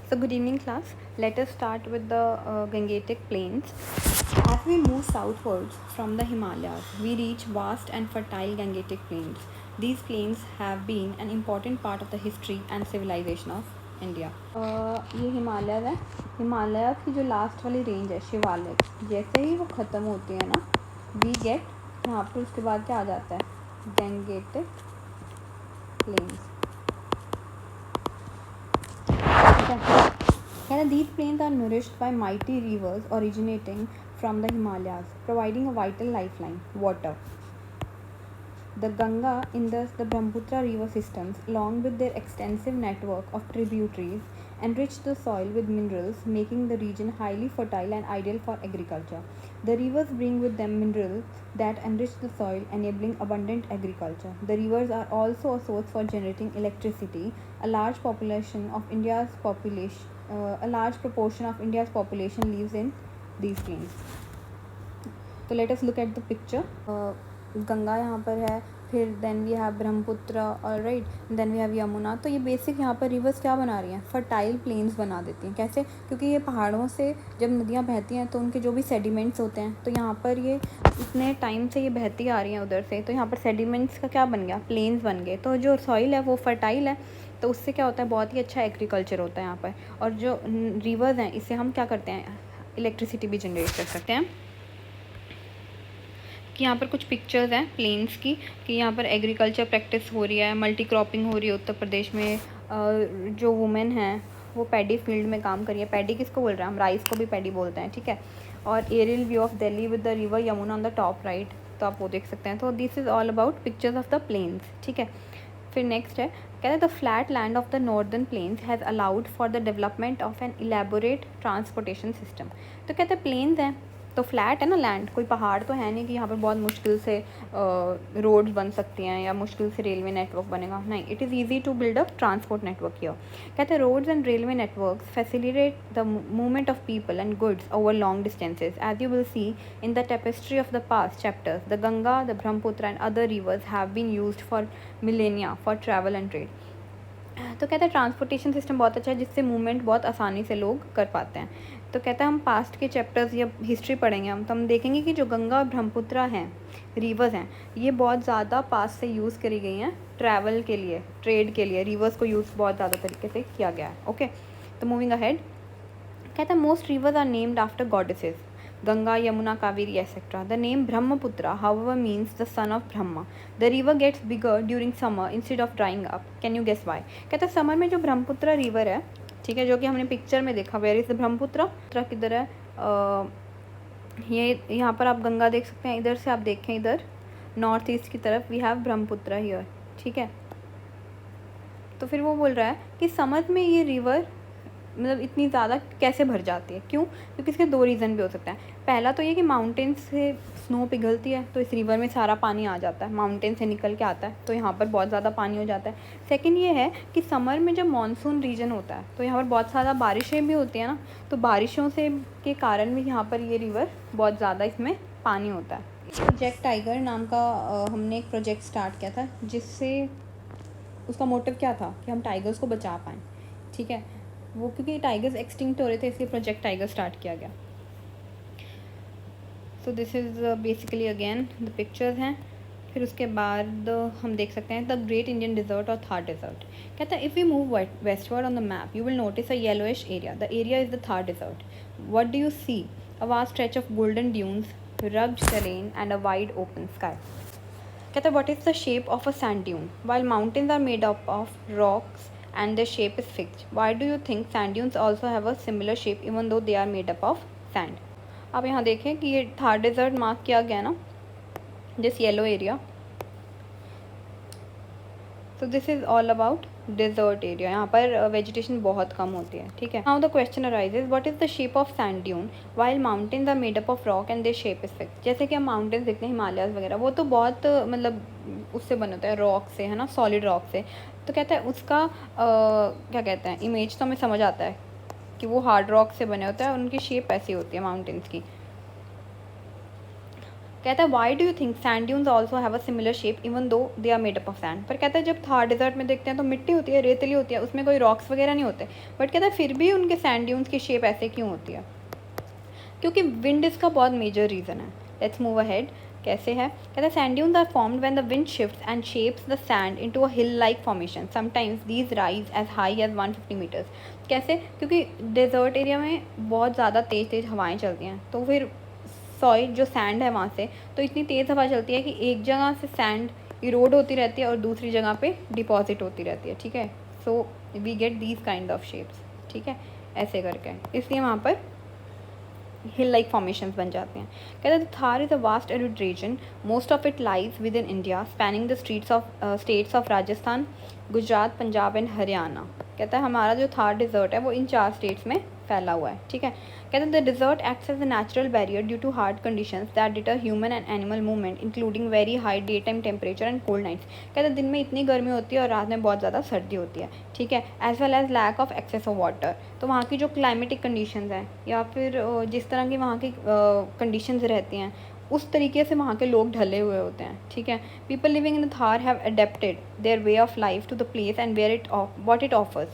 So good evening class. Let us start with the Gangetic Plains. As we move southwards from the Himalayas, we reach vast and fertile Gangetic Plains. These plains have been an important part of the history and civilization of India. ये हिमालय है. हिमालय की जो last वाली range है शिवालिक, जैसे ही वो ख़त्म होती है ना, वी गेट यहाँ पर उसके बाद क्या आ जाता है, Gangetic plains. These plains are nourished by mighty rivers originating from the Himalayas, providing a vital lifeline, water. The Ganga, Indus, the Brahmaputra river systems, along with their extensive network of tributaries, enrich the soil with minerals, making the region highly fertile and ideal for agriculture. The rivers bring with them minerals that enrich the soil, enabling abundant agriculture. The rivers are also a source for generating electricity. A large proportion of India's population lives in these plains. तो let us look at the picture. Ganga यहाँ पर है, फिर then we have Brahmaputra और right, then we have Yamuna. तो ये basic यहाँ पर रिवर्स क्या बना रही हैं, फर्टाइल प्लेन्स बना देती हैं. कैसे? क्योंकि ये पहाड़ों से जब नदियाँ बहती हैं तो उनके जो भी सेडिमेंट्स होते हैं, तो यहाँ पर ये इतने टाइम से ये बहती आ रही हैं उधर से, तो यहाँ पर सेडिमेंट्स का क्या बन गया, प्लेन्स बन गए. तो जो सॉइल है वो फर्टाइल है, तो उससे क्या होता है, बहुत ही अच्छा एग्रीकल्चर होता है यहाँ पर. और जो रिवर्स हैं, इससे हम क्या करते हैं, इलेक्ट्रिसिटी भी जनरेट कर सकते हैं. कि यहाँ पर कुछ पिक्चर्स हैं प्लेन्स की, कि यहाँ पर एग्रीकल्चर प्रैक्टिस हो रही है, मल्टी क्रॉपिंग हो रही है उत्तर प्रदेश में. जो वुमेन हैं वो पैडी फील्ड में काम कर रही है. पैडी किसको बोल रहे हैं हम, राइस को भी पैडी बोलते हैं, ठीक है. और aerial view of Delhi with the river Yamuna on the top right, तो आप वो देख सकते हैं. तो this is all about pictures of the plains, ठीक है. फिर नेक्स्ट है, कहते हैं the flat land of the northern plains has allowed for the development of an elaborate transportation system. तो कहते हैं प्लेन्स हैं तो फ्लैट है ना लैंड, कोई पहाड़ तो है नहीं कि यहाँ पर बहुत मुश्किल से रोड्स बन सकती हैं या मुश्किल से रेलवे नेटवर्क बनेगा. नहीं, it is easy to build up transport network here. कहते हैं roads and railway networks facilitate the movement of people and goods over long distances. As you will see in the tapestry of the past chapters, the Ganga, the Brahmaputra and other rivers have been used for millennia for travel and trade. तो कहते हैं transportation system बहुत अच्छा है, जिससे movement बहुत आसानी से लोग कर पाते हैं. तो कहता है हम पास्ट के चैप्टर्स या हिस्ट्री पढ़ेंगे हम, तो हम देखेंगे कि जो गंगा और ब्रह्मपुत्र हैं, रिवर्स हैं, ये बहुत ज़्यादा पास्ट से यूज़ करी गई हैं ट्रैवल के लिए, ट्रेड के लिए. रिवर्स को यूज़ बहुत ज़्यादा तरीके से किया गया है. ओके, तो मूविंग अहेड, कहता है most rivers are named after goddesses, Ganga, Yamuna, Kaveri, etc. The name Brahmaputra, however, means the son of Brahma. The river gets bigger during summer instead of drying up. Can you guess why? कहता है summer में जो Brahmaputra river है, ठीक है, जो कि हमने पिक्चर में देखा, वेयर इज़ द ब्रह्मपुत्र, किधर है, ये यहाँ पर आप गंगा देख सकते हैं, इधर से आप देखें, इधर नॉर्थ ईस्ट की तरफ वी हैव ब्रह्मपुत्र हियर, ठीक है. तो फिर वो बोल रहा है कि समर में ये रिवर मतलब इतनी ज़्यादा कैसे भर जाती है, क्यों? क्योंकि इसके दो रीज़न भी हो सकते हैं. पहला तो ये कि माउंटेन से स्नो पिघलती है, तो इस रिवर में सारा पानी आ जाता है, माउंटेन से निकल के आता है, तो यहाँ पर बहुत ज़्यादा पानी हो जाता है. सेकंड ये है कि समर में जब मानसून रीजन होता है तो यहाँ पर बहुत ज़्यादा बारिशें भी होती हैं ना, तो बारिशों से के कारण भी यहाँ पर ये रिवर बहुत ज़्यादा इसमें पानी होता है. प्रोजेक्ट टाइगर नाम का हमने एक प्रोजेक्ट स्टार्ट किया था, जिससे उसका मोटिव क्या था कि हम टाइगर्स को बचा पाएँ, ठीक है. वो क्योंकि टाइगर्स एक्सटिंक्ट हो रहे थे, इसलिए प्रोजेक्ट टाइगर स्टार्ट किया गया. सो this is basically again the pictures हैं. फिर उसके बाद हम देख सकते हैं द ग्रेट इंडियन डिजर्ट और थार डिजर्ट. कहता है if you move westward on the map you will notice a yellowish area. The area is the Thar desert. What do you see? A vast stretch of golden dunes, rugged terrain and a wide open sky. कहता है what is the shape of a sand dune? While mountains are made up of rocks and their shape is fixed, why do you think sand dunes also have a similar shape even though they are made up of sand? आप यहाँ देखें कि ये Thar desert mark किया गया ना, this yellow area. So this is all about desert area. यहाँ पर वेजिटेशन बहुत कम होती है, ठीक है. Now the question arises what is the shape of sand dune while mountains are made up of rock and their shape is fixed. जैसे कि हम माउंटेन्स देखते हैं, हिमालयाज वगैरह, वो तो बहुत मतलब उससे बने होते हैं, रॉक से, है ना, सॉलिड रॉक से. तो कहता है उसका क्या कहते हैं, इमेज तो हमें समझ आता है कि वो हार्ड रॉक से बने होते हैं और उनकी शेप ऐसी होती है माउंटेन्स की. कहता है why do you think sand dunes also have a similar shape even though they are made up of sand. पर कहता है जब थार डिजर्ट में देखते हैं तो मिट्टी होती है, रेतली होती है, उसमें कोई रॉक्स वगैरह नहीं होते, बट कहता है फिर भी उनके सैंड ड्यून्स की शेप ऐसे क्यों होती है? क्योंकि विंड इसका बहुत मेजर रीज़न है। Let's move ahead. कैसे है? कहता है sand dunes are formed when the wind shifts and shapes the sand into a hill like formation, sometimes these rise as high as 150 metres. कैसे? क्योंकि डेजर्ट एरिया में बहुत ज़्यादा तेज़ तेज़ हवाएं चलती हैं, तो फिर सॉइल जो सैंड है वहाँ से तो इतनी तेज़ हवा चलती है कि एक जगह से सैंड इरोड होती रहती है और दूसरी जगह पे डिपॉजिट होती रहती है। ठीक है, so we get these kind of shapes. ठीक है, ऐसे करके, इसलिए वहाँ पर हिल लाइक फॉर्मेशंस बन जाते हैं। कहते हैं Thar is a vast arid region, most of it lies with in India, spanning the states of Rajasthan, Gujarat, Punjab and Haryana. कहता है हमारा जो थार डिज़र्ट है वो इन 4 स्टेट्स में फैला हुआ है। ठीक है, कहते हैं the desert acts as a natural barrier due to hard conditions that deter human and animal movement including very high day time temperature and cold nights. कहते हैं दिन में इतनी गर्मी होती है और रात में बहुत ज़्यादा सर्दी होती है। ठीक है, as well as lack of access of water. तो वहाँ की जो क्लाइमेटिक कंडीशंस हैं या फिर जिस तरह की वहाँ की कंडीशंस रहती हैं उस तरीके से वहाँ के लोग ढले हुए होते हैं। ठीक है, people living in the Thar have adapted their way of life to the place and where it what it offers.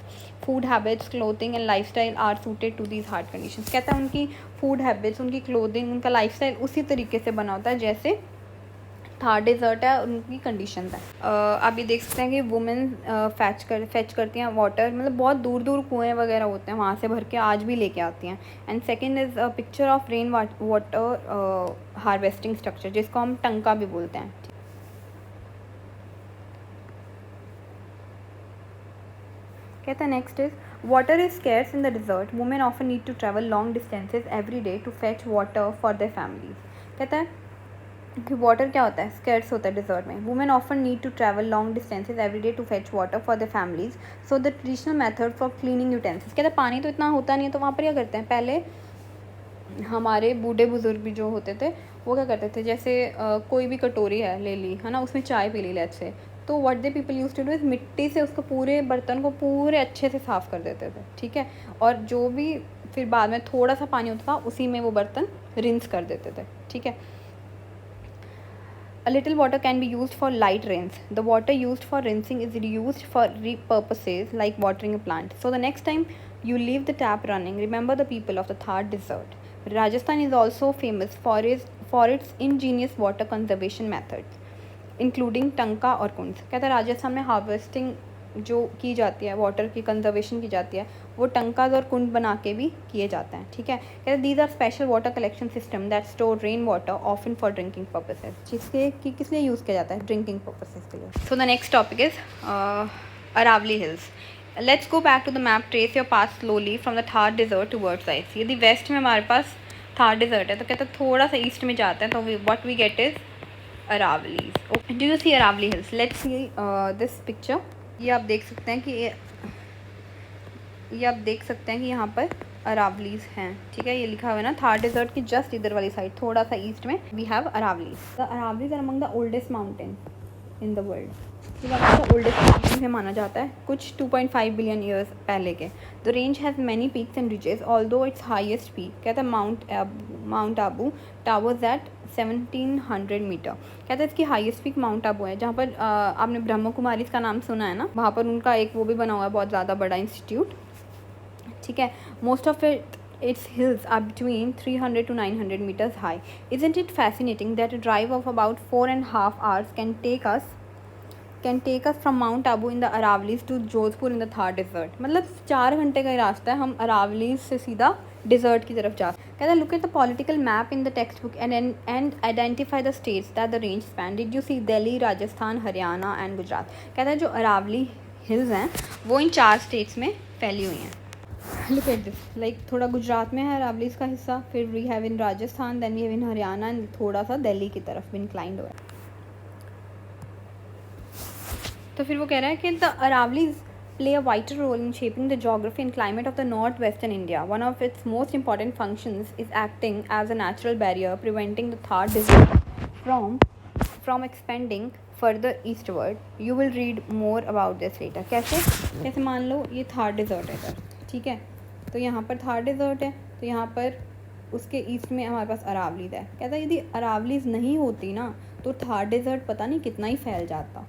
Food habits, clothing and lifestyle are suited to these hard conditions. कहता है उनकी फूड हैबिट्स, उनकी clothing, उनका lifestyle उसी तरीके से बना होता है जैसे थार डिज़र्ट है और उनकी कंडीशन है। आप ये देख सकते हैं कि वुमेन फैच करती हैं वाटर, मतलब बहुत दूर दूर कुएँ वगैरह होते हैं वहाँ से भर के आज भी लेके आती हैं। And second is a picture of rain water harvesting structure, जिसको हम टंका भी बोलते हैं। कहता है next is water is scarce in the desert, women often need to travel long distances every day to fetch water for their families. कहता है कि वाटर क्या होता है, स्केर्स होता है डिजर्ट में। Women often need to travel long distances every day to fetch water for their families, so the traditional method for cleaning utensils. कहते हैं पानी तो इतना होता नहीं है, तो वहाँ पर क्या करते हैं, पहले हमारे बूढ़े बुजुर्ग भी जो होते थे वो क्या करते थे, जैसे कोई भी कटोरी है ले ली है ना, उसमें चाय पी ली लेट्स से, तो what they people use to do is मिट्टी से उसको पूरे बर्तन को पूरे अच्छे से साफ़ कर देते थे। ठीक है, और जो भी फिर बाद में थोड़ा सा पानी होता था उसी में वो बर्तन रिंस कर देते थे। ठीक है, A little water can be used for light rinse. The water used for rinsing is reused for purposes like watering a plant. So the next time you leave the tap running, remember the people of the Thar Desert. Rajasthan is also famous for its ingenious water conservation methods, including टंका और कुंड। कहता है राजस्थान में harvesting जो की जाती है, water की कंजर्वेशन की जाती है, वो टंकाज और कुंड बना के भी किए जाते हैं। ठीक है, कहते हैं these are special water collection system that store rain water often for drinking purposes, जिसके कि किस लिए यूज़ किया जाता है, ड्रिंकिंग पर्पसेज के लिए। So the next topic is Aravalli hills. Let's go back to the map, trace your path slowly from the Thar desert towards east. यदि वेस्ट में हमारे पास थार डिजर्ट है तो कहते हैं थोड़ा सा ईस्ट में जाते हैं तो what we get is Aravali's. Okay. Do you see Aravali Hills? Let's see this picture. ये आप देख सकते हैं कि ये आप देख सकते हैं कि यहाँ पर अरावलीज हैं। ठीक है, ये लिखा हुआ है ना, थार डिजर्ट की जस्ट इधर वाली साइड थोड़ा सा ईस्ट में we have Aravallis. The Aravallis are among the oldest mountain in the world. ये one of the oldest mountain में माना जाता है, कुछ 2.5 बिलियन ईयर्स पहले के। The range has many peaks and ridges, although its highest peak कहता है mount Abu towers at 1700 metre. कहते हैं इसकी हाईएस्ट पीक माउंट आबू है, जहाँ पर आपने ब्रह्म कुमारी का नाम सुना है ना, वहाँ पर उनका एक वो भी बना हुआ है बहुत ज़्यादा बड़ा इंस्टीट्यूट। ठीक है, most of its hills are between 300 to 900 meters high. Isn't it fascinating that a drive of about 4.5 hours can take us from Mount Abu in the Aravallis to Jodhpur in the Thar Desert. मतलब 4 घंटे का ही रास्ता है, हम अरावली से सीधा dessert की तरफ जा। कहता है look at the political map in the textbook and identify the states that the range span. Did you see Delhi, Rajasthan, Haryana and Gujarat. कहता है जो अरावली हिल्स हैं वो इन 4 स्टेट्स में फैली हुई हैं। लुक एट दिस, लाइक थोड़ा गुजरात में है अरावलीज का हिस्सा, फिर we have in Rajasthan, then we have in Haryana and थोड़ा सा दिल्ली की तरफ भी इंक्लाइंड हुआ है। तो फिर वो कह रहा है कि the Aravallis play a vital role in shaping the geography and climate of the northwestern India. One of its most important functions is acting as a natural barrier, preventing the Thar Desert from expanding further eastward. You will read more about this later. कैसे मान लो ये Thar dessert है इधर, ठीक है, तो यहाँ पर थार डिज़र्ट है, तो यहाँ पर उसके ईस्ट में हमारे पास अरावलीज़ है। कहता है यदि अरावलीज़ नहीं होती ना तो थार डेजर्ट पता नहीं कितना ही फैल जाता,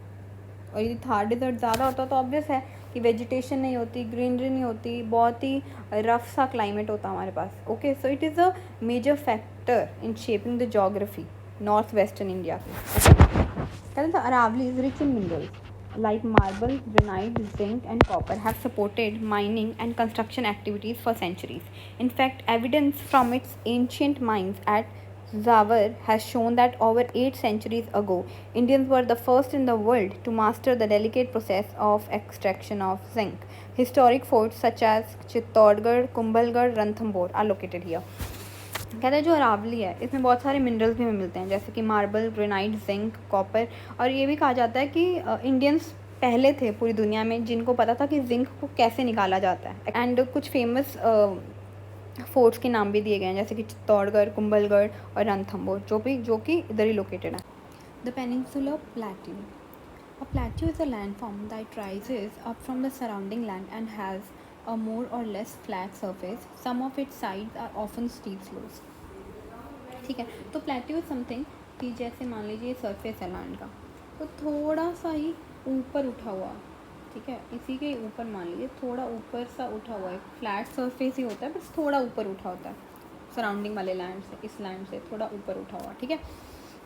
और यदि थार डेजर्ट ज़्यादा होता तो ऑब्वियस है कि वेजिटेशन नहीं होती, ग्रीनरी नहीं होती, बहुत ही रफ सा क्लाइमेट होता हमारे पास। Okay, so it is a major factor in shaping the geography north western India की। कहते the Aravalli is rich in minerals like marble, granite, zinc and copper have supported mining and construction activities for centuries. In fact, evidence from its ancient mines at Zawar has shown that over 8 centuries ago, Indians were the first in the world to master the delicate process of extraction of zinc. Historic forts such as Chittorgarh, Kumbhalgarh, Ranthambore are located here. कहता है जो अरावली है इसमें बहुत सारे minerals भी मिलते हैं, जैसे कि मार्बल, ग्रेनाइट, जिंक, कॉपर। और ये भी कहा जाता है कि इंडियंस पहले थे पूरी दुनिया में जिनको पता था कि जिंक को कैसे निकाला जाता है। एंड कुछ फेमस फोर्ट्स के नाम भी दिए गए हैं, जैसे कि चित्तौड़गढ़, कुंभलगढ़ और रणथंबोर, जो कि इधर ही लोकेटेड है। The peninsular plateau. A plateau is a landform that rises up from the surrounding land and has a more or less flat surface. Some of its sides are often steep slopes. ठीक है, तो plateau is something कि जैसे मान लीजिए surface है land का, तो थोड़ा सा ही ऊपर उठा हुआ, ठीक है, इसी के ऊपर मान लीजिए थोड़ा ऊपर सा उठा हुआ है, फ्लैट सरफेस ही होता है बस थोड़ा ऊपर उठा होता है सराउंडिंग वाले लैंड से, इस लैंड से थोड़ा ऊपर उठा हुआ। ठीक है,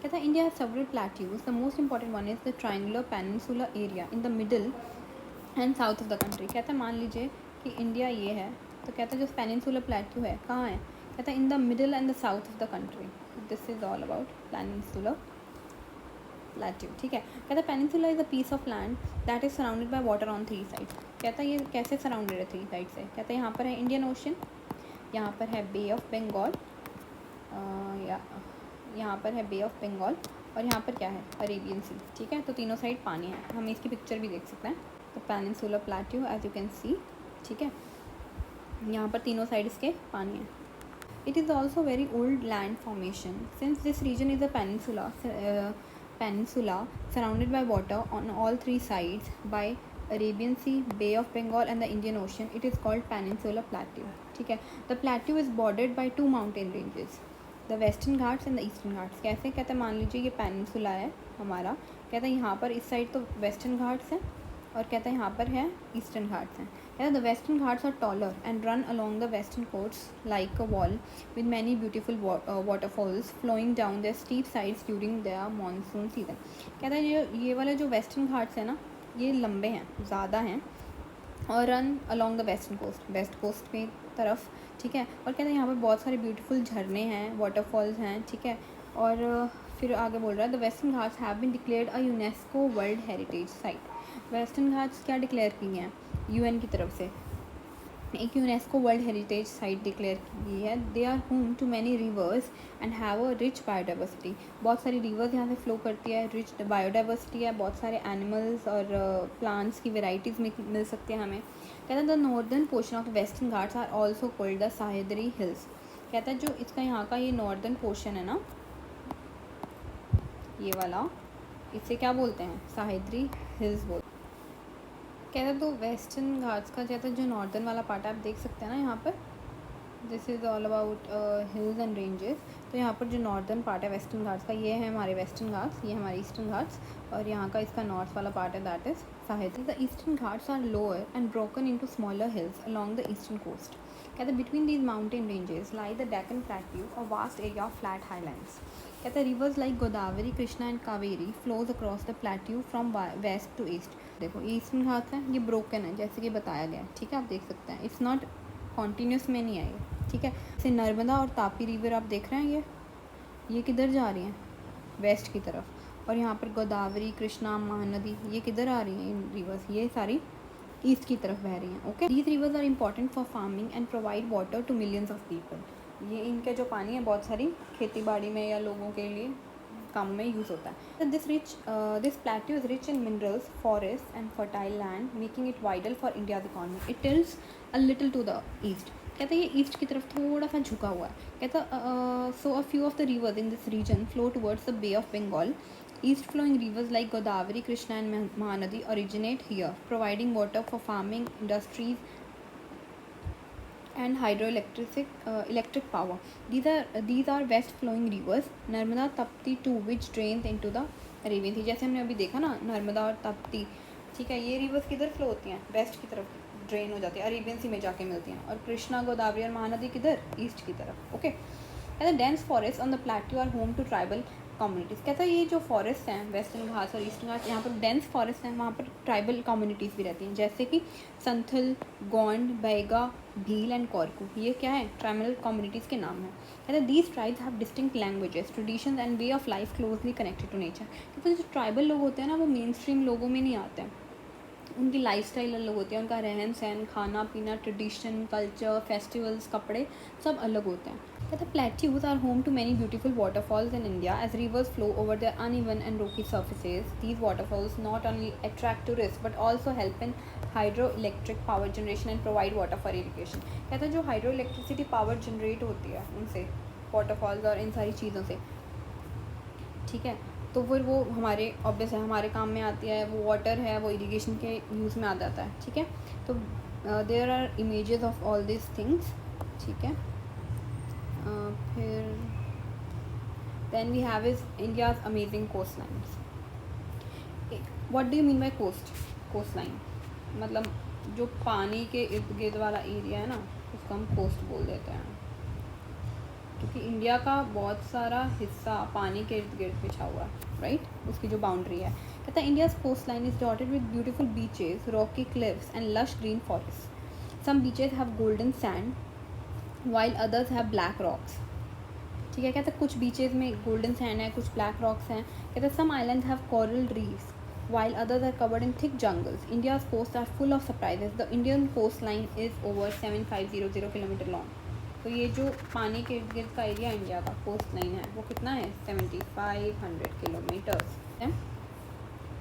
कहता है India has several plateaus, the most important one is the triangular peninsular area in the middle and south of the country. कहता है मान लीजिए कि इंडिया ये है, तो कहता है जो पेनिनसुलर प्लेट्यू है कहाँ है, कहता है in the middle and the south of the country. This is all about peninsular plateau. ठीक है, कहता है peninsula is a piece of land that is surrounded by water on 3 sides. कहता है ये कैसे सराउंडेड है 3 साइड से, कहता है यहाँ पर है इंडियन ओशन, यहाँ पर है बे ऑफ बंगाल, यहाँ पर है बे ऑफ बंगाल, और यहाँ पर क्या है अरेबियन सी। ठीक है, तो तीनों साइड पानी है, हम इसकी पिक्चर भी देख सकते हैं। तो peninsular plateau as you can see, ठीक है, यहाँ पर तीनों साइड इसके पानी है। It is also very old land formation since this region is a peninsula surrounded by water on all 3 sides by Arabian Sea, Bay of Bengal and the Indian Ocean. It is called Peninsular Plateau. ठीक है, the plateau is bordered by 2 mountain ranges, the Western Ghats and the Eastern Ghats. कैसे, कहते हैं मान लीजिए ये peninsula है हमारा, कहता है यहाँ पर इस साइड तो वेस्टर्न घाट्स हैं और कहता है यहाँ पर है ईस्टर्न घाट्स हैं। The Western Ghats are taller and run along the western coast like a wall with many beautiful waterfalls flowing down the steep sides during the monsoon season. कहता है ये वाले जो वेस्टर्न घाट्स हैं ना, ये लंबे हैं, ज़्यादा हैं, और run along the western coast, west coast की तरफ। ठीक है, और कहते हैं यहाँ पर बहुत सारे ब्यूटीफुल झरने हैं, वाटरफॉल्स हैं। ठीक है, और फिर आगे बोल रहा है the Western Ghats have been declared a UNESCO world heritage site. Western Ghats क्या डिक्लेयर की हैं यूएन की तरफ से, एक UNESCO world heritage site declare की है। They are home to many rivers and have a rich biodiversity. बहुत सारी रिवर्स यहाँ से फ्लो करती है, रिच बायोडाइवर्सिटी है, बहुत सारे एनिमल्स और प्लांट्स की वेराइटीज़ मिल सकती है हमें। कहता है the northern portion of Western Ghats are also called the Sahyadri hills. कहता है जो इसका यहाँ का ये नॉर्दर्न पोर्शन है ना, ये वाला, इसे क्या बोलते हैं, सह्याद्री हिल्स बोलते हैं। कहता है तो वेस्टर्न घाट्स का कहता है जो नॉर्दर्न वाला पार्ट आप देख सकते हैं ना यहाँ पर, this is all about hills and ranges. तो यहाँ पर जो नॉर्दर्न पार्ट है वेस्टर्न घाट्स का, ये है हमारे वेस्टर्न घाट्स, ये हमारे ईस्टर्न घाट्स, और यहाँ का इसका नॉर्थ वाला पार्ट है that is Sahyadri. The Eastern Ghats are lower and broken into smaller hills along the eastern coast. कहते हैं between these mountain ranges lie the Deccan plateau और vast area of flat highlands. कहते हैं rivers like Godavari, Krishna and Kaveri flows across the plateau from west to east. देखो Eastern Ghats हैं, ये broken है जैसे कि बताया गया है। ठीक है, आप देख सकते हैं, इट्स नॉट कॉन्टीन्यूस में नहीं है ये। ठीक है, जैसे नर्मदा और तापी रिवर आप देख रहे हैं, ये किधर जा रही हैं, वेस्ट की तरफ, और यहाँ पर गोदावरी, कृष्णा, महानदी ये किधर आ रही हैं, इन रिवर्स ये सारी ईस्ट की तरफ बह रही हैं। Okay, these rivers are important for farming and provide water to millions of people. ये इनके जो पानी है बहुत सारी खेती बाड़ी में या लोगों के लिए काम में यूज़ होता है। This plateau is rich in minerals, forest and fertile land making it vital for India's economy. It tilts a little to the east. कहता है ये ईस्ट की तरफ थोड़ा सा झुका हुआ है। कहता so a few of the rivers in this region flow towards the Bay of Bengal. East flowing rivers like Godavari, Krishna and Mahanadi originate here, providing water for farming, industries and electric power. These are west flowing rivers, Narmada, Tapti too, which drains into the Arabian Sea. जैसे हमने अभी देखा ना, नर्मदा और ताप्ती, ठीक है, ये reverse किधर फ्लो होती हैं, वेस्ट की तरफ ड्रेन हो जाती है, अरेबियन सी में जाके मिलती हैं, और कृष्णा, गोदावरी और महानदी किधर, ईस्ट की तरफ. Okay. And the dense forest on the plateau are home to tribal communities. कहता है ये जो फॉरेस्ट हैं, वेस्टर्न घाट्स और ईस्टर्न घाट्स, यहाँ पर डेंस फॉरेस्ट हैं, वहाँ पर ट्राइबल कम्युनिटीज़ भी रहती हैं, जैसे कि संथल, गोंड, बैगा, भील एंड कौरकू. ये क्या है, ट्राइबल कम्युनिटीज़ के नाम हैं. कहते हैं these tribes have distinct languages, traditions and way of life closely connected to nature. कहते हैं जो ट्राइबल लोग होते हैं ना, वो मेन स्ट्रीम लोगों में नहीं आते हैं. उनकी लाइफस्टाइल अलग होती है, उनका रहन सहन, खाना पीना, ट्रेडिशन, कल्चर, फेस्टिवल्स, कपड़े सब अलग होते हैं. कहते हैं plateaus are home to many beautiful waterfalls in India as rivers flow over their uneven and rocky surfaces. These waterfalls not only attract tourist but also help in hydro electric power generation and provide water for irrigation. कहते हैं जो hydro electricity power generate होती है उनसे, waterfalls और इन सारी चीज़ों से, ठीक है, तो फिर वो हमारे ऑब्वियस है, हमारे काम में आती है. वो वाटर है, वो इरिगेशन के यूज़ में आ जाता है. ठीक है, तो there are images of all this things. ठीक है, फिर then we have is India's amazing coastlines. What do you mean by coastline? मतलब जो पानी के इर्द गिर्द वाला एरिया है ना, उसको हम कोस्ट बोल देते हैं, क्योंकि इंडिया का बहुत सारा हिस्सा पानी के इर्द गिर्द बिछा हुआ है, राइट, उसकी जो बाउंड्री है. कहता है India's coastline is dotted with beautiful beaches, rocky cliffs and lush green forest. Some beaches have golden sand while others have black rocks. ठीक है, कहता है कुछ बीचेस में गोल्डन सैंड है, कुछ ब्लैक रॉक्स हैं. कहता है some island have coral reefs while others are covered in thick jungles. India's coasts are full of surprises. The Indian coastline is over 7500 kilometre long. तो ये जो पानी के इर्द गिर्द का एरिया इंडिया का कोस्ट लाइन है, वो कितना है, 7500 किलोमीटर्स है.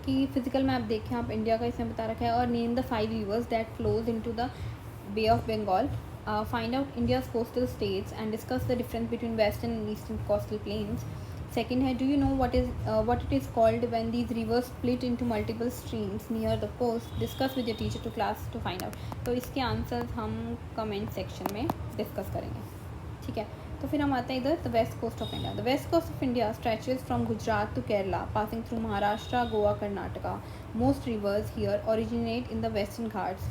कि फिजिकल मैप देखें आप, इंडिया का इसमें बता रखा है. और name the 5 rivers that flows into the Bay of Bengal. Find out India's coastal states and discuss the difference between western and eastern coastal plains. Second है, do you know what it is called when these rivers split into multiple streams near the coast? Discuss with your teacher to class to find out. तो इसके answers हम comment section में discuss करेंगे. ठीक है, तो फिर हम आते हैं इधर, the west coast of India. The west coast of India stretches from Gujarat to Kerala, passing through Maharashtra, Goa, Karnataka. Most rivers here originate in the western ghats,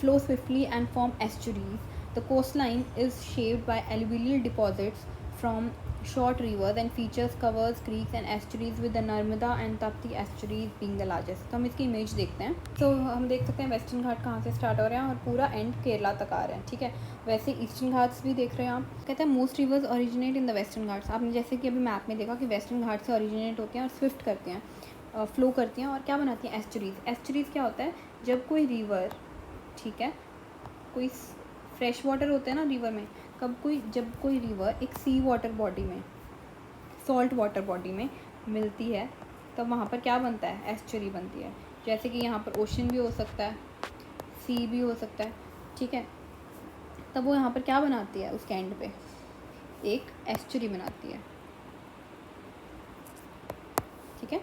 flow swiftly and form estuaries. The coastline is shaped by alluvial deposits from short rivers and features covers creeks and estuaries with the Narmada and Tapti estuaries being the largest. तो हम इसकी image देखते हैं. तो हम देख सकते हैं वेस्टर्न घाट कहाँ से स्टार्ट हो रहे हैं और पूरा एंड केरला तक आ रहे हैं. ठीक है, वैसे ईस्टर्न घाट्स भी देख रहे हैं आप. कहते हैं most reverse originate in the Western Ghats. आपने जैसे कि अभी मैप में देखा कि वेस्टर्न घाट से ओरिजिनेट होते हैं और स्विफ्ट करते हैं, फ्लो करती हैं, और क्या बनाती हैं, एस्चुरीज. एस्चुरीज क्या होता है, जब कोई रिवर, ठीक है, कोई फ्रेश वाटर होता है ना रिवर में, जब कोई रिवर एक सी वाटर बॉडी में, सॉल्ट वाटर बॉडी में मिलती है, तब वहाँ पर क्या बनता है, एस्चुरी बनती है. जैसे कि यहाँ पर ओशन भी हो सकता है, सी भी हो सकता है. ठीक है, तब वो यहाँ पर क्या बनाती है, उसके एंड पे एक एस्चुरी बनाती है. ठीक है,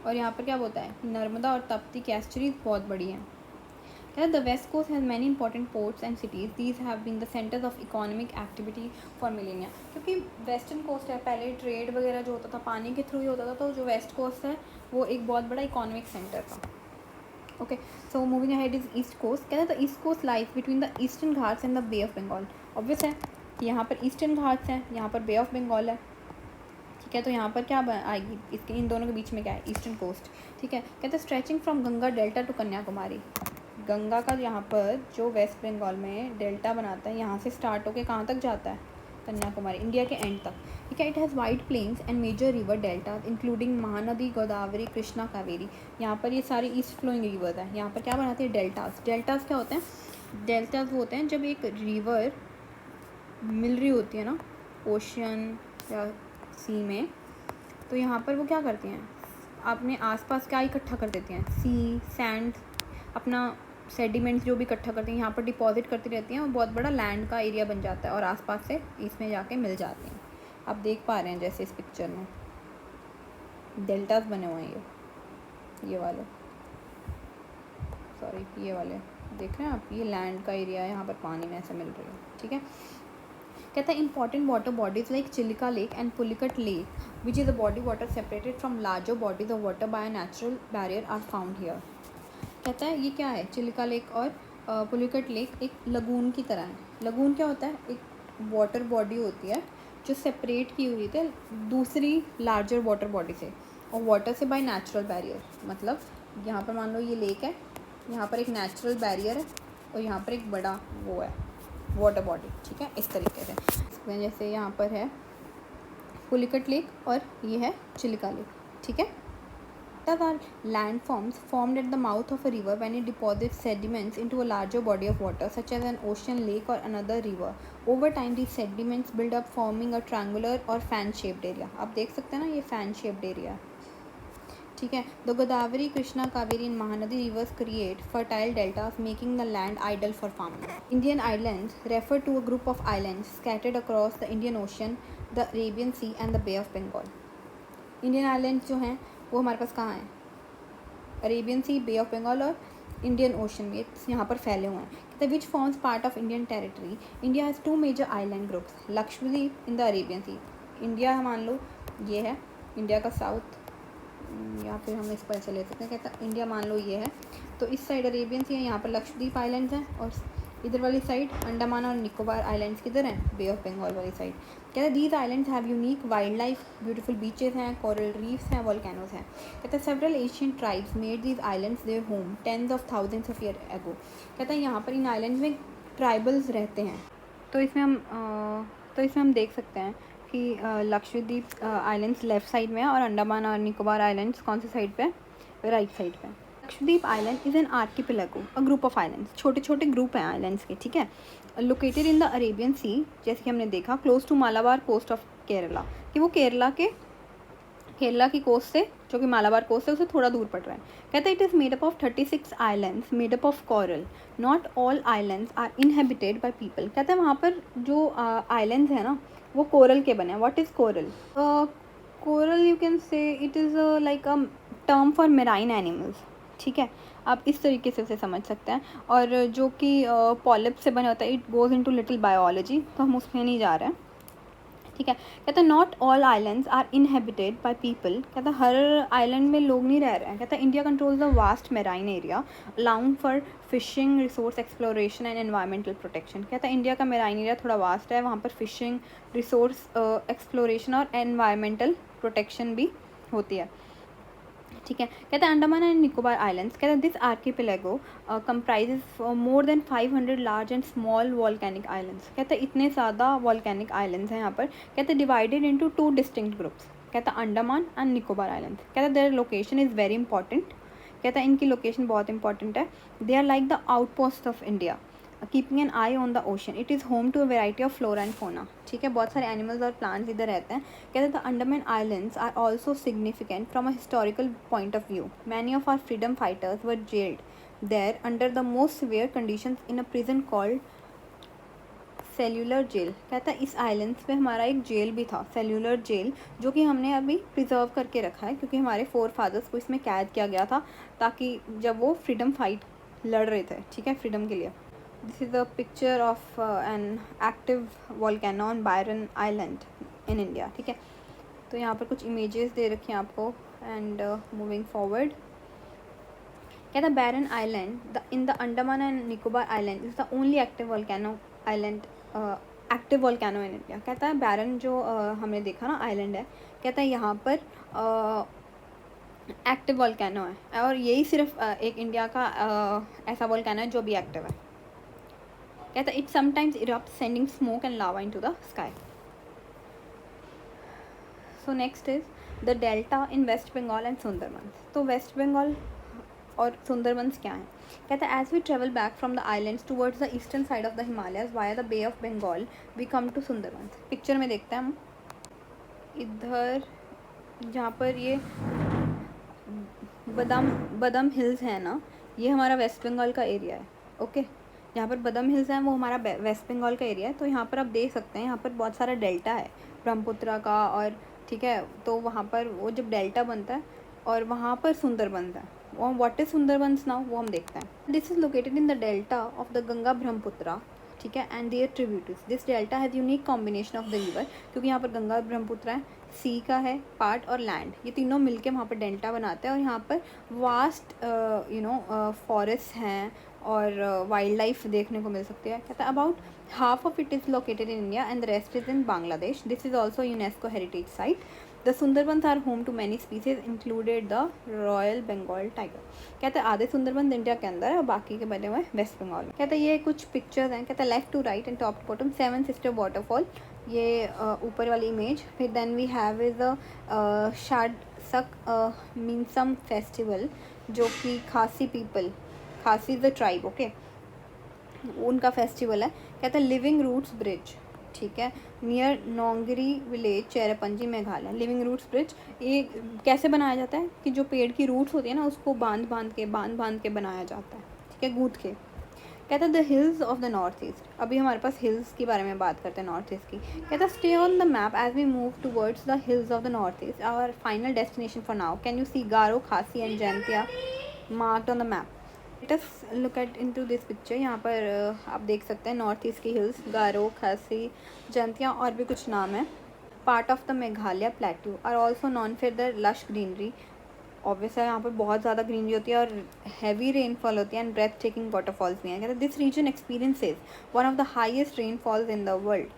और यहाँ पर क्या बोलता है, नर्मदा और तप्ती की एस्चुरीज बहुत बड़ी हैं. The West Coast has many important ports and cities. These have been the centers of economic activity for millennia. क्योंकि वेस्टर्न कोस्ट है, पहले ट्रेड वगैरह जो होता था पानी के थ्रू ही होता था, तो जो वेस्ट कोस्ट है वो एक बहुत बड़ा इकोनॉमिक सेंटर था. Okay, so moving ahead is east coast. कहते हैं the east coast lies between the Eastern Ghats and the Bay of Bengal. Obvious है कि यहाँ पर ईस्टर्न घाट्स हैं, यहाँ पर बे ऑफ बंगाल है. ठीक है, तो यहाँ पर क्या आएगी, इसके इन दोनों के बीच में क्या है, ईस्टर्न कोस्ट. ठीक है, कहते हैं stretching from Ganga delta two Kanyakumari. Ganga का यहाँ पर जो वेस्ट बंगाल में डेल्टा बनाता है, यहाँ से स्टार्ट होकर कहाँ तक जाता है, कन्याकुमारी, इंडिया के एंड तक. ठीक है, it has wide plains and major river deltas including Mahanadi, Godavari, Krishna, Kaveri. यहाँ पर ये सारी ईस्ट फ्लोइंग रिवर्स हैं. यहाँ पर क्या बनाते हैं, डेल्टाज. डेल्टाज क्या होते हैं, डेल्टाज वो होते हैं जब एक रिवर मिल रही होती है ना ओशन या सी में, तो यहाँ पर वो क्या करती हैं, अपने आसपास क्या इकट्ठा कर देती हैं, सी, सैंड, अपना सेडिमेंट्स जो भी इकट्ठा करती हैं यहाँ पर डिपॉजिट करती रहती हैं, और बहुत बड़ा लैंड का एरिया बन जाता है और आसपास से इसमें जाके मिल जाती हैं. आप देख पा रहे हैं जैसे इस पिक्चर में डेल्टास बने हुए हैं, ये वाले, सॉरी ये वाले देख रहे हैं आप, ये लैंड का एरिया है, यहाँ पर पानी में ऐसे मिल रही है, ठीक है। कहता है important water bodies like Chilika lake and Pulicat lake which is a body water separated from larger bodies of water by a natural barrier are found here. कहता है ये क्या है, चिलिका लेक और पुलिकट लेक एक लगून की तरह है। लगून क्या होता है, एक वाटर बॉडी होती है जो सेपरेट की हुई थी दूसरी लार्जर वाटर बॉडी से और वाटर से बाय नेचुरल बैरियर। मतलब यहाँ पर मान लो ये लेक है, यहाँ पर एक नेचुरल बैरियर है और यहाँ पर एक बड़ा वो है वाटर बॉडी, ठीक है, इस तरीके से। जैसे यहाँ पर है पुलिकट लेक और ये है चिलिका लेक, ठीक है। Are landforms formed at the mouth of a river when it deposits sediments into a larger body of water such as an ocean, lake or another river. Over time these sediments build up forming a triangular or fan shaped area. आप देख सकते हैं ना, ये fan shaped area, ठीक है। The Godavari, Krishna, Kaveri and Mahanadi rivers create fertile deltas making the land ideal for farming. Indian islands refer to a group of islands scattered across the Indian Ocean, the Arabian Sea and the Bay of Bengal. Indian islands जो हैं वो हमारे पास कहाँ हैं, Arabian Sea, Bay of Bengal और Indian ocean में यहाँ पर फैले हुए हैं। कहते हैं which forms part of Indian territory. India has 2 major island groups, Lakshadweep in the Arabian Sea. India मान लो ये है इंडिया का साउथ, या फिर हम इस पर से ले सकते हैं। कहता है इंडिया मान लो ये है, तो इस साइड अरेबियन सी है, यहाँ पर लक्षद्वीप आइलैंड्स हैं और इधर वाली साइड अंडमान और निकोबार आइलैंड्स किधर हैं, बे ऑफ बंगाल वाली साइड। कहते हैं these islands have unique wild life, beautiful beaches हैं, कोरल रीफ्स हैं, वॉल्केनोज हैं। कहते हैं several Asian tribes made these islands their home tens of thousands of year ago. कहते हैं यहाँ पर इन आइलैंड्स में ट्राइबल्स रहते हैं। तो इसमें हम देख सकते हैं कि लक्षद्वीप आइलैंड्स लेफ़्ट साइड में है और अंडमान और निकोबार आइलैंड्स कौन सी साइड पे, राइट साइड पे। Lakshadweep island is an archipelago, a group of islands, छोटे छोटे ग्रुप हैं आइलैंड्स के, ठीक है। Located in the Arabian Sea, जैसे कि हमने देखा, close to Malabar coast of Kerala, कि वो केरला की कोस्ट से, जो कि मालाबार कोस्ट है, उससे थोड़ा दूर पड़ रहा है। कहता है it is made up of 36 islands made up of coral, not all islands are inhabited by people. कहता है वहाँ पर जो आइलैंड्स हैं ना वो कोरल के बने हैं। What is coral? Coral you can say it is like a term for marine animals, ठीक है, आप इस तरीके से उसे समझ सकते हैं। और जो कि पॉलिप से बने होता है, it goes into little biology, तो हम उसमें नहीं जा रहे हैं, ठीक है। कहता है not all islands are inhabited by people. कहता है हर आइलैंड में लोग नहीं रह रहे हैं। कहता है India controls the vast marine area allowing for fishing, resource exploration and environmental protection. कहता है इंडिया का मेराइन एरिया थोड़ा वास्ट है, वहाँ पर फिशिंग, रिसोर्स एक्सप्लोरेशन और एनवायरमेंटल प्रोटेक्शन भी होती है, ठीक है। कहते हैं अंडमान एंड निकोबार आइलैंड्स, कहते हैं this archipelago comprises more than 500 large and small volcanic islands. कहते हैं इतने ज़्यादा वॉल्केनिक आइलैंड्स हैं यहाँ पर। कहते हैं डिवाइडेड इनटू 2 डिस्टिंक्ट ग्रुप्स। कहता है अंडमान एंड निकोबार आइलैंड्स। कहता है their location is very important. कहता है इनकी लोकेशन बहुत इंपॉर्टेंट है। They are like the outpost of India keeping an eye on the ocean. It is home to a variety of flora and fauna, ठीक है, बहुत सारे एनिमल्स और प्लांट्स इधर रहते हैं। कहते हैं the Andaman islands are also significant from a historical point of view. Many of our freedom fighters were jailed there under the most severe conditions in a prison called cellular jail. कहता है इस islands पे हमारा एक jail भी था, cellular jail, जो कि हमने अभी प्रिजर्व करके रखा है क्योंकि हमारे फोरफादर्स को इसमें कैद किया गया था ताकि जब वो फ्रीडम फाइट लड़ रहे थे, ठीक है, फ्रीडम के लिए। This is a picture of an active volcano on Byron island in India, ठीक है। तो यहाँ पर कुछ इमेजेस दे रखी हैं आपको। एंड मूविंग फॉरवर्ड, कहता है Barren island in the Andaman and Nicobar island is the only active volcano island, active volcano in India. कहता है बैरन जो हमने देखा ना आइलैंड है, कहता है यहाँ पर एक्टिव वॉल्केनो है और यही सिर्फ एक इंडिया का ऐसा वॉल्केनो है जो भी एक्टिव है। कहता है it sometimes erupts sending smoke and lava into the sky. So next is the delta in West Bengal and Sundarbans. तो वेस्ट बंगाल और सुंदरबंस क्या है? कहता है as we travel back from the islands towards the eastern side of the Himalayas via the Bay of Bengal we come to Sundarbans. Picture में देखते हैं हम, इधर जहाँ पर ये बदाम हिल्स है ना, ये हमारा वेस्ट बंगाल का एरिया है, ओके। यहाँ पर बदाम हिल्स हैं वो हमारा वेस्ट बंगाल का एरिया है। तो यहाँ पर आप देख सकते हैं यहाँ पर बहुत सारा डेल्टा है ब्रह्मपुत्रा का, और ठीक है, तो वहाँ पर वो जब डेल्टा बनता है और वहाँ पर सुंदरबंस है, और व्हाट इज सुंदरबंस नाउ वो हम देखते हैं। This is located in the delta of the Ganga Brahmaputra, ठीक है, and their tributaries. This delta has unique combination of the river, क्योंकि यहाँ पर गंगा ब्रह्मपुत्रा है, सी का है पार्ट और लैंड, ये तीनों मिलके वहाँ पर डेल्टा बनाते हैं। और यहाँ पर वास्ट फॉरेस्ट हैं और वाइल्ड लाइफ देखने को मिल सकती है। कहता है about half of it is located in India and the rest is in Bangladesh. This is also UNESCO heritage site. The Sundarbans are home to many species included the royal Bengal tiger. कहते हैं आधे Sundarbans India के अंदर है और बाकी के बने हुए वेस्ट बंगाल में। कहते हैं ये कुछ पिक्चर्स हैं, कहते हैं left to right and top to bottom 7 sister waterfall, ये ऊपर वाली इमेज। फिर then we have is a Shad Suk Mynsiem festival, जो कि Khasi people, Khasi is the tribe, okay, उनका फेस्टिवल है। कहते हैं लिविंग रूट्स ब्रिज, ठीक है, near Nongriat village, Cherrapunji, Meghalaya. Living roots bridge ये कैसे बनाया जाता है कि जो पेड़ की रूट्स होती है ना उसको बांध बांध के बनाया जाता है, ठीक है, गूंथ के। कहता है the hills of the north east. अभी हमारे पास हिल्स के बारे में बात करते हैं नॉर्थ ईस्ट की। कहता है stay on the map as we move towards the hills of the north east, our final destination for now. Can you see Garo, Khasi and Jaintia marked on the map. Let us look at into this picture. यहाँ पर आप देख सकते हैं north east की hills, Garo, Khasi, Jaintia और भी कुछ नाम है। Part of the Meghalaya plateau are also known for the lush greenery. Obvious है यहाँ पर बहुत ज़्यादा ग्रीनरी होती है और हैवी रेनफॉल होती है एंड ब्रेथ टेकिंग वाटरफॉल्स भी हैं। कहते हैं this region experiences one of the highest rainfalls in the world,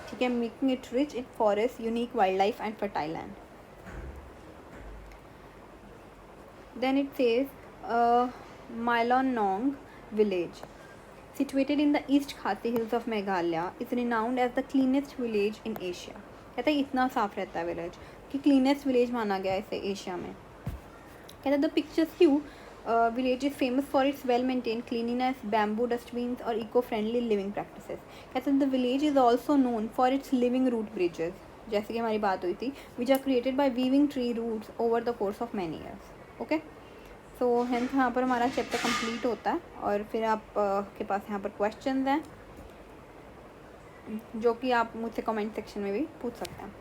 ठीक है, making it rich in forest, unique wild life and fertile land. Then it says Mailonong village, situated in the East Khasi Hills of Meghalaya, is renowned as the cleanest village in Asia। कहता है इतना साफ रहता है village कि cleanest village माना गया है इसे एशिया में। कहता है the picturesque village is famous for its well maintain cleanliness, bamboo dustbins और इको फ्रेंडली लिविंग प्रैक्टिसेस। कहते हैं the village is also known for its living root bridges, जैसे कि हमारी बात हुई थी, which are created by weaving tree roots over the course of many years. Okay, so hence यहाँ पर हमारा चैप्टर कंप्लीट होता है और फिर आप के पास यहाँ पर क्वेश्चंस हैं जो कि आप मुझसे कमेंट सेक्शन में भी पूछ सकते हैं।